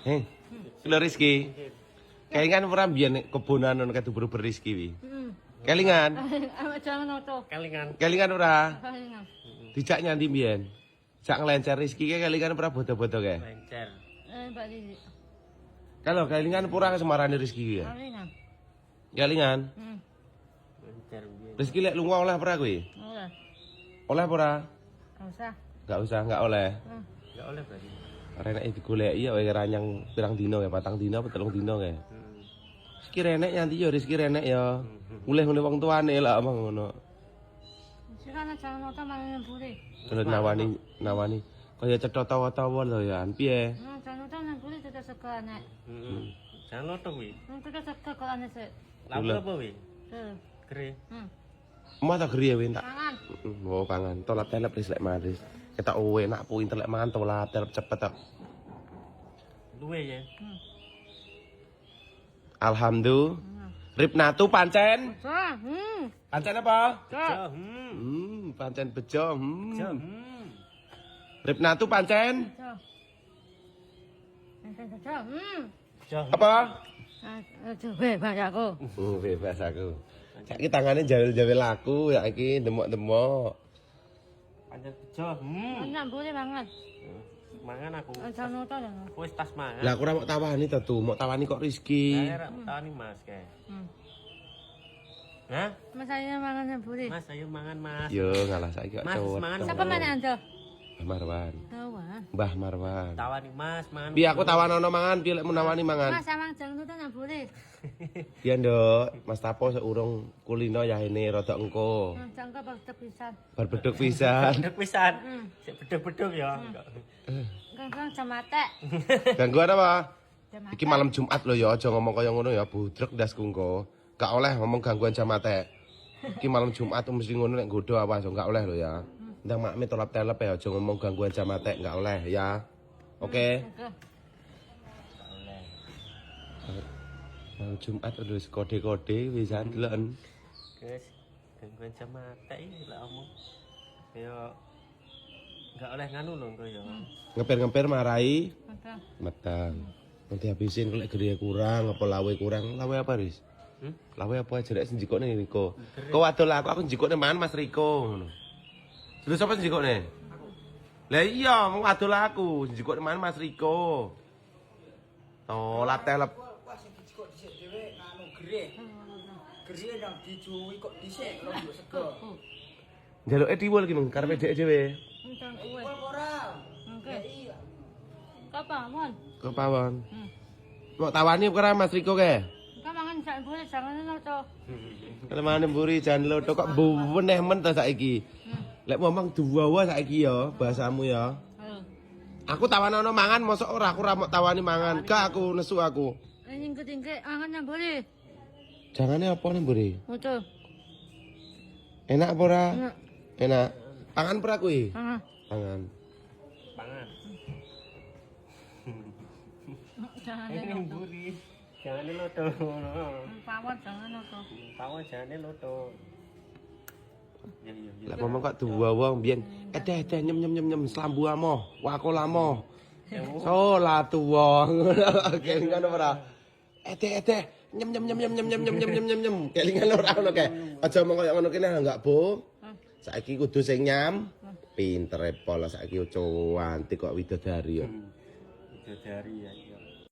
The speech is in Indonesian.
Heh. Lho Rizky. Kelingan ora mbiyen kebonan ono kadubur Rizky wi. Kelingan. Kelingan ora. Dijak nyanti mbiyen. Jak nglencer Rizky ke kelingan ora bodo-bodo ke? Lencer. Mbak Didi. Kalau kelingan pura kesemarane Rizky ya. Kelingan. Kelingan. Lencer biyen. Rizky lek lunga oleh ora kowe? Oleh. Oleh ora? Enggak usah. Enggak oleh. Enggak oleh berarti. Renek digoleki ya wae ranyang pirang dino ya, 4 dino apa 3 dino kae. Rizky renek nyanti ya Rizky renek ya. Mulih-mulih wong tuane lah omong ngono. Sekarang jangan nonton mangan buri. Terus nawani kaya cetha tawa-tawa lho ya, piye? Jangan nonton nang buri tidak suka anak. Jangan loto kuwi. Tidak suka kalau anak sih. Lalu apa kuwi? Tuh. Kere. Emak tak geri ya win tak. Tangan. Oh pangan, tolat telep wis lek maris. Ketak enak pu intelek mangan tolat telep cepet tak. Luwe ya. Alhamdulillah. Ripnatu pancen. Pancen apa? Bejo. Pancen bejo. Bejo. Ripnatu pancen. Bejo. Apa? Bebas aku. Bebas aku. Saiki tangane jawel-jawel aku, saiki demok-demok. Pancen bejo. Anak buri mangan. Mangan aku. Jangan nonton. Wis tas mangan. Lah aku ora mau tawani to, tuh, mau tawani kok Rizky. Saya tawani Mas kae. Hah? Mas saya mangan yang buri. Mas ayo mangan Mas. Yo ngalah saiki kok Mas, cowok. semangat. Siapa mana anda? Mbah Marwan. Tahu ah. Mbah Marwan. Tawani Mas mangan. Piye aku tawanono mangan, piye lek menawani mangan. Mas emang jangan nonton yang buri. Iya nduk, Mas Tapo seurung kulino ya ini rada engko. Jangan kau pisan. Bar beduk pisan. Beduk pisan. Sik beduk-beduk ya. Gangguan jamate. Gangguan apa? Iki malam Jumat lho ya, aja ngomong kaya ngono ya, budrek ndasku engko. Gak oleh ngomong gangguan jamate. Iki malam Jumat mesti ngono nek nggodho awas, gak oleh lho ya. Ndang makme tolap telep ya, aja ngomong gangguan jamate, gak oleh ya. Oke. Malam Jumat terus kode-kode wisan deloken. Guys, gangguan jam mata iki lek omong. Ya enggak oleh nganu lho engko ya. Ngeper-ngeper marai Mata. metang. Nanti habisin kalau gede kurang, apa lawe kurang, lawe apa Riz? Lawe apa aja rek njikokne Riko. Kok wadol aku njikokne mangan Mas Riko ngono. Terus sapa njikokne? Lah iya, mau wadol aku njikokne mangan Mas Riko. Tolat telep. Wah sing dijikok dhisik dhewe nganu gerih. Gerih nang dijuwi kok dhisik karo mbok sego. Njaluke diwul ki mung karepe dhek dhewe. Untung kue. Kok ora? Oke. Kapan, Mon? Kok pawon. Mau tawani ora Mas Riko ke? Kau mangan jangan buri, jangan nonton. Kalau mangan mburi jan loto kok buweneh men to saiki. Lek ngomong duwawa saiki ya bahasamu ya. Aku tawanono mangan mosok ora aku ora mau tawani mangan. Gak aku nesu aku. Ingkit-ingkit mangan yang buri. Jangane apa nih mburi? Betul. Enak apa ora? Enak. Enak. Pangan ora kuwi? Mangan. Pangan. Pangan. Jangan Ini nonton. mburi. Jangan loto. Pawon jangan nonton. Pawon jangan loto. Ya ya ya. Lah ngomong kok duwawa mbiyen edeh nyem nyem nyem nyem slambu amo. Wako lamo. So la tuwa. Kelingan ora? Edeh nyem nyem nyem nyem nyem nyem nyem nyem nyem nyem nyem. Kelingan ora ngono kae. Aja ngomong kaya ngono kene enggak, Bu. Saiki kudu sing nyam. Pinter pol saiki cuantik kok widodari ya. Bidadari ya.